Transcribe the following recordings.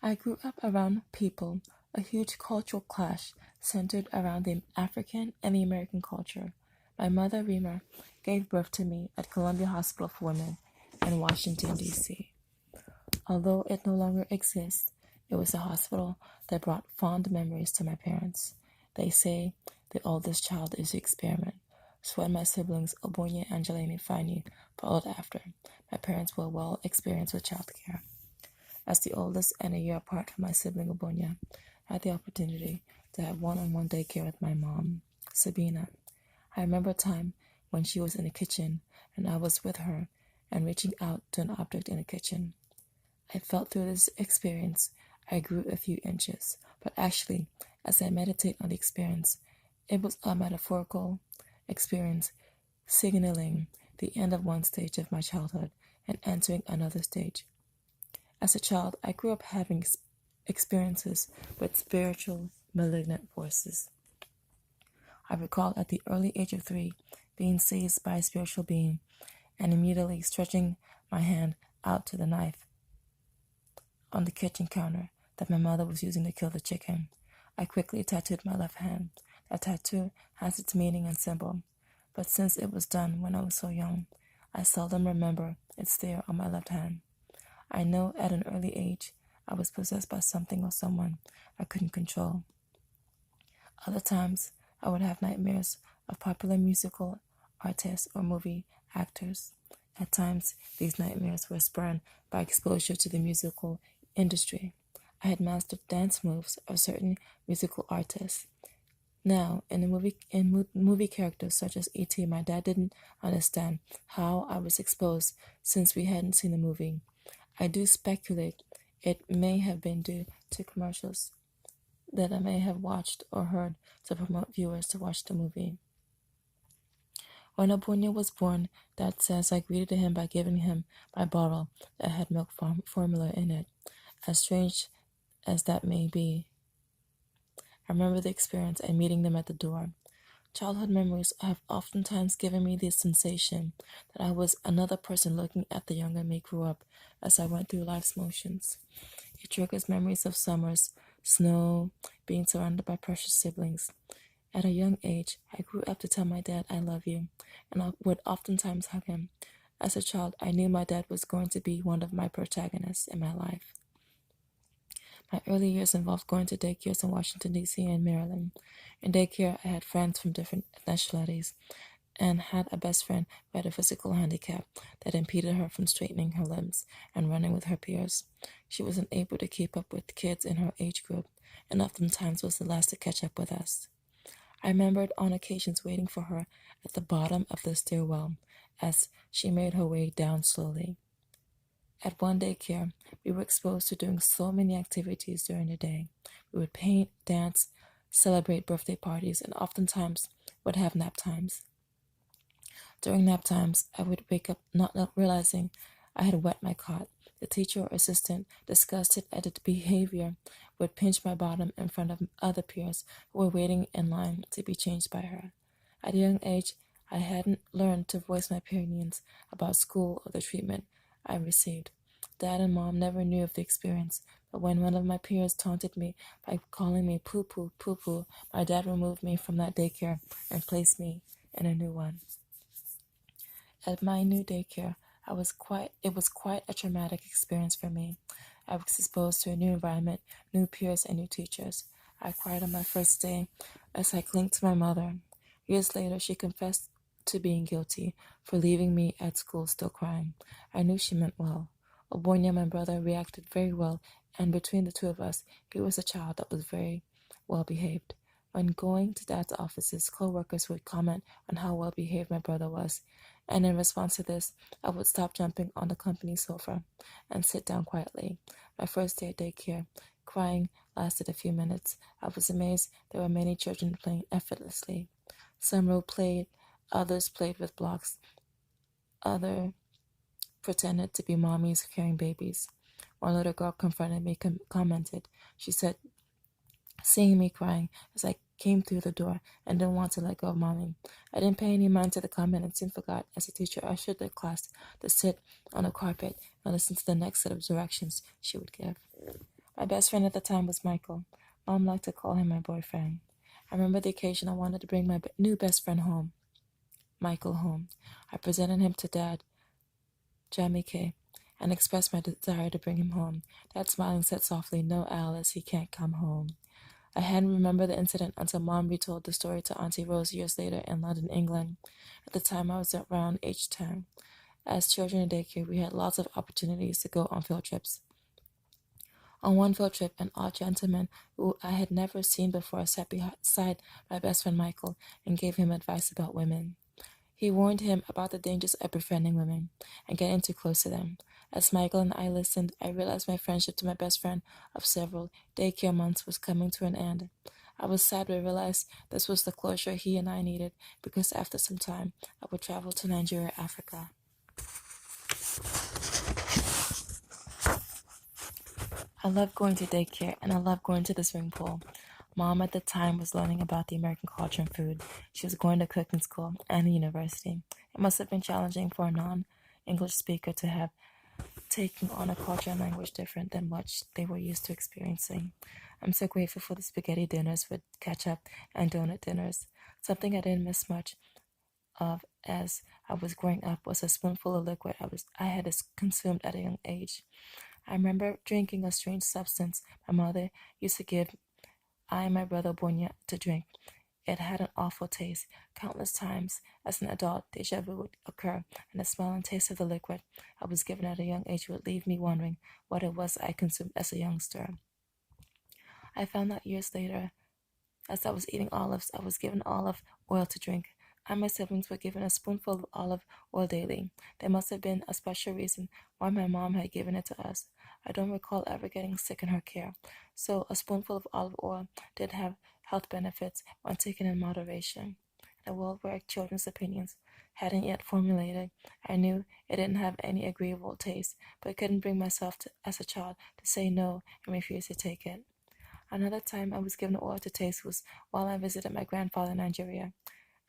I grew up around people, a huge cultural clash centered around the African and the American culture. My mother, Rima, gave birth to me at Columbia Hospital for Women in Washington, D.C. Although it no longer exists, it was a hospital that brought fond memories to my parents. They say the oldest child is the experiment, so when my siblings, Obonya, Angelina, and Fanny, followed after, my parents were well experienced with childcare. As the oldest and a year apart from my sibling Obonya, I had the opportunity to have one-on-one daycare with my mom, Sabina. I remember a time when she was in the kitchen and I was with her and reaching out to an object in the kitchen. I felt through this experience I grew a few inches, but actually, as I meditate on the experience, it was a metaphorical experience signaling the end of one stage of my childhood and entering another stage. As a child, I grew up having experiences with spiritual, malignant forces. I recall at the early age of 3 being seized by a spiritual being and immediately stretching my hand out to the knife on the kitchen counter that my mother was using to kill the chicken. I quickly tattooed my left hand. That tattoo has its meaning and symbol, but since it was done when I was so young, I seldom remember it's there on my left hand. I know at an early age I was possessed by something or someone I couldn't control. Other times I would have nightmares of popular musical artists or movie actors. At times these nightmares were spurred by exposure to the musical industry. I had mastered dance moves of certain musical artists. Now, movie characters such as E.T., my dad didn't understand how I was exposed since we hadn't seen the movie. I do speculate it may have been due to commercials that I may have watched or heard to promote viewers to watch the movie. When Obonya was born, Dad says I greeted him by giving him my bottle that had milk formula in it. As strange as that may be, I remember the experience and meeting them at the door. Childhood memories have oftentimes given me the sensation that I was another person looking at the younger me grow up as I went through life's motions. It triggers memories of summers, snow, being surrounded by precious siblings. At a young age, I grew up to tell my dad I love you, and I would oftentimes hug him. As a child, I knew my dad was going to be one of my protagonists in my life. My early years involved going to daycares in Washington, D.C. and Maryland. In daycare, I had friends from different nationalities and had a best friend who had a physical handicap that impeded her from straightening her limbs and running with her peers. She wasn't able to keep up with kids in her age group and oftentimes was the last to catch up with us. I remembered on occasions waiting for her at the bottom of the stairwell as she made her way down slowly. At one daycare, we were exposed to doing so many activities during the day. We would paint, dance, celebrate birthday parties, and oftentimes would have nap times. During nap times, I would wake up not realizing I had wet my cot. The teacher or assistant, disgusted at the behavior, would pinch my bottom in front of other peers who were waiting in line to be changed by her. At a young age, I hadn't learned to voice my opinions about school or the treatment I received. Dad and Mom never knew of the experience, but when one of my peers taunted me by calling me poo-poo, poo-poo, my dad removed me from that daycare and placed me in a new one. At my new daycare, it was quite a traumatic experience for me. I was exposed to a new environment, new peers, and new teachers. I cried on my first day as I clinged to my mother. Years later, she confessed to being guilty for leaving me at school still crying. I knew she meant well. Obonya, my brother, reacted very well, and between the two of us, he was a child that was very well behaved. When going to Dad's offices, co-workers would comment on how well behaved my brother was, and in response to this, I would stop jumping on the company sofa and sit down quietly. My first day at daycare, crying lasted a few minutes. I was amazed there were many children playing effortlessly. Some role played, others played with blocks, others pretended to be mommies carrying babies. One little girl confronted me, commented. She said, seeing me crying as I came through the door and didn't want to let go of mommy. I didn't pay any mind to the comment and soon forgot as the teacher ushered the class to sit on the carpet and listen to the next set of directions she would give. My best friend at the time was Michael. Mom liked to call him my boyfriend. I remember the occasion I wanted to bring my new best friend home, Michael, home. I presented him to Dad, Jamie K, and expressed my desire to bring him home. Dad, smiling, said softly, "No, Alice, he can't come home." I hadn't remembered the incident until Mom retold the story to Auntie Rose years later in London, England. At the time, I was around age 10. As children in daycare, we had lots of opportunities to go on field trips. On one field trip, an odd gentleman who I had never seen before sat beside my best friend Michael and gave him advice about women. He warned him about the dangers of befriending women and getting too close to them. As Michael and I listened, I realized my friendship to my best friend of several daycare months was coming to an end. I was sad to realize this was the closure he and I needed because after some time, I would travel to Nigeria, Africa. I loved going to daycare and I loved going to the swimming pool. Mom at the time was learning about the American culture and food. She was going to cooking school and a university. It must have been challenging for a non-English speaker to have taken on a culture and language different than what they were used to experiencing. I'm so grateful for the spaghetti dinners with ketchup and donut dinners. Something I didn't miss much of as I was growing up was a spoonful of liquid I had consumed at a young age. I remember drinking a strange substance my mother used to give I and my brother Bonya to drink. It had an awful taste. Countless times, as an adult, deja vu would occur, and the smell and taste of the liquid I was given at a young age would leave me wondering what it was I consumed as a youngster. I found that years later, as I was eating olives, I was given olive oil to drink. I and my siblings were given a spoonful of olive oil daily. There must have been a special reason why my mom had given it to us. I don't recall ever getting sick in her care, so a spoonful of olive oil did have health benefits when taken in moderation. In a world where children's opinions hadn't yet formulated, I knew it didn't have any agreeable taste, but I couldn't bring myself as a child to say no and refuse to take it. Another time I was given oil to taste was while I visited my grandfather in Nigeria,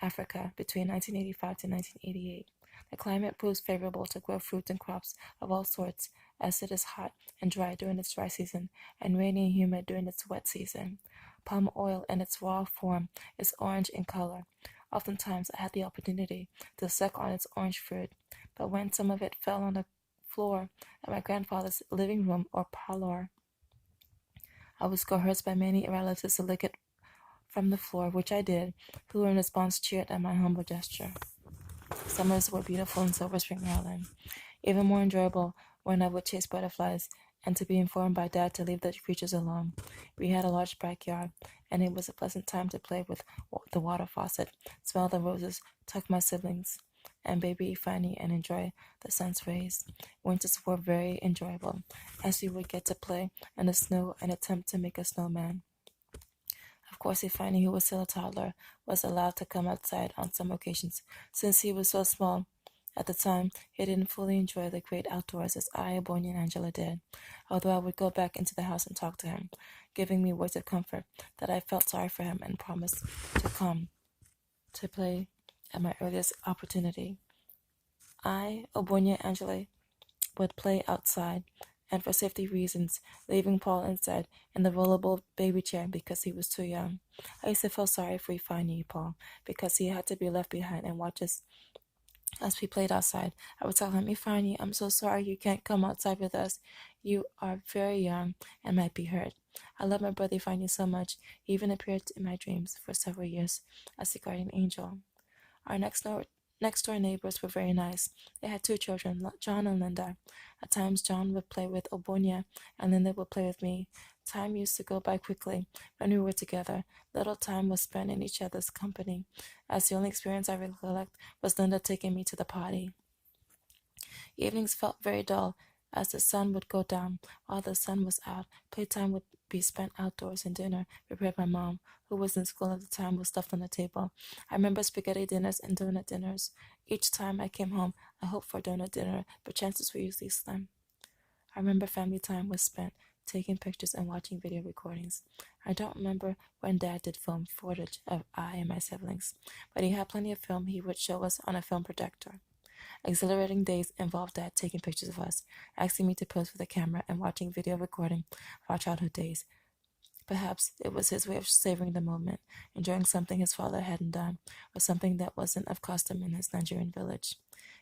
Africa, between 1985 to 1988. The climate proves favorable to grow fruits and crops of all sorts, as it is hot and dry during its dry season and rainy and humid during its wet season. Palm oil in its raw form is orange in color. Oftentimes I had the opportunity to suck on its orange fruit, but when some of it fell on the floor at my grandfather's living room or parlor, I was coerced by many relatives to lick it from the floor, which I did, who in response cheered at my humble gesture. Summers were beautiful in Silver Spring, Maryland. Even more enjoyable when I would chase butterflies and to be informed by Dad to leave the creatures alone. We had a large backyard, and it was a pleasant time to play with the water faucet, smell the roses, tuck my siblings and baby Fanny, and enjoy the sun's rays. Winters were very enjoyable, as we would get to play in the snow and attempt to make a snowman. Of course, Ifeanyi, who was still a toddler, was allowed to come outside on some occasions. Since he was so small at the time, he didn't fully enjoy the great outdoors as I, Bonnie, and Angela did, although I would go back into the house and talk to him, giving me words of comfort that I felt sorry for him and promised to come to play at my earliest opportunity. I, Obonya, and Angela would play outside, and for safety reasons, leaving Paul inside in the rollable baby chair because he was too young. I used to feel sorry for Ifeanyi Paul because he had to be left behind and watch us as we played outside. I would tell him, Ifeanyi, I'm so sorry you can't come outside with us. You are very young and might be hurt. I love my brother Ifeanyi so much, he even appeared in my dreams for several years as a guardian angel. Our next door neighbors were very nice. They had two children, John and Linda. At times, John would play with Obonya, and Linda would play with me. Time used to go by quickly when we were together. Little time was spent in each other's company, as the only experience I recollect was Linda taking me to the party. Evenings felt very dull as the sun would go down. While the sun was out, playtime would be spent outdoors and dinner prepared by Mom, who was in school at the time, was stuffed on the table. I remember spaghetti dinners and donut dinners. Each time I came home, I hoped for a donut dinner, but chances were usually slim. I remember family time was spent taking pictures and watching video recordings. I don't remember when Dad did film footage of I and my siblings, but he had plenty of film he would show us on a film projector. Exhilarating days involved Dad taking pictures of us, asking me to pose for the camera, and watching video recording of our childhood days. Perhaps it was his way of savoring the moment, enjoying something his father hadn't done, or something that wasn't of custom in his Nigerian village.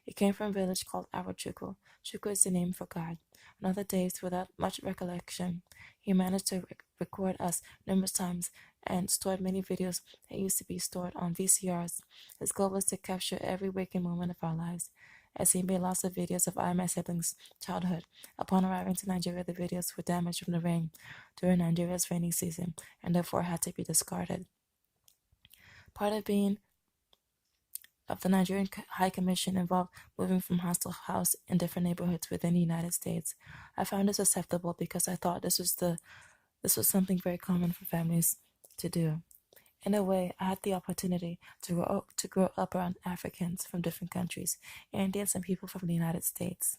He came from a village called Arochukwu. Chukwu is the name for God. On other days, without much recollection, he managed to record us numerous times and stored many videos that used to be stored on VCRs. His goal was to capture every waking moment of our lives, as he made lots of videos of I and my siblings' childhood. Upon arriving to Nigeria, the videos were damaged from the rain during Nigeria's rainy season and therefore had to be discarded. Part of being of the Nigerian High Commission involved moving from house to house in different neighborhoods within the United States. I found this acceptable because I thought this was something very common for families to do. In a way, I had the opportunity to grow up around Africans from different countries, Indians, and people from the United States.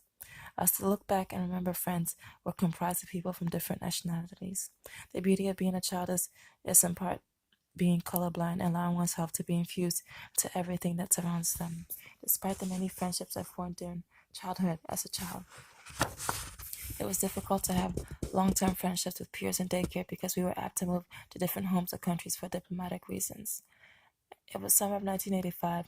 I still look back and remember friends were comprised of people from different nationalities. The beauty of being a child is in part being colorblind and allowing oneself to be infused to everything that surrounds them. Despite the many friendships I formed during childhood as a child, it was difficult to have long-term friendships with peers in daycare because we were apt to move to different homes or countries for diplomatic reasons. It was summer of 1985,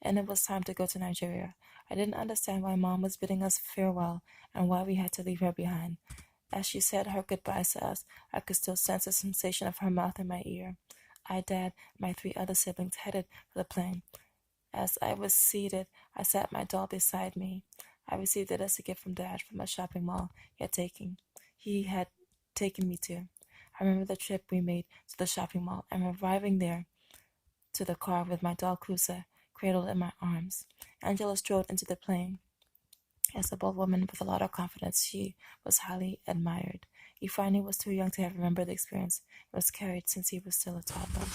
and it was time to go to Nigeria. I didn't understand why Mom was bidding us farewell and why we had to leave her behind. As she said her goodbyes to us, I could still sense the sensation of her mouth in my ear. I, Dad, and my 3 other siblings headed for the plane. As I was seated, I sat my doll beside me. I received it as a gift from Dad from a shopping mall he had taken me to. I remember the trip we made to the shopping mall and arriving there to the car with my doll Kusa cradled in my arms. Angela strode into the plane. As a bold woman with a lot of confidence, she was highly admired. Ifeanyi was too young to have remembered the experience. It was carried since he was still a toddler.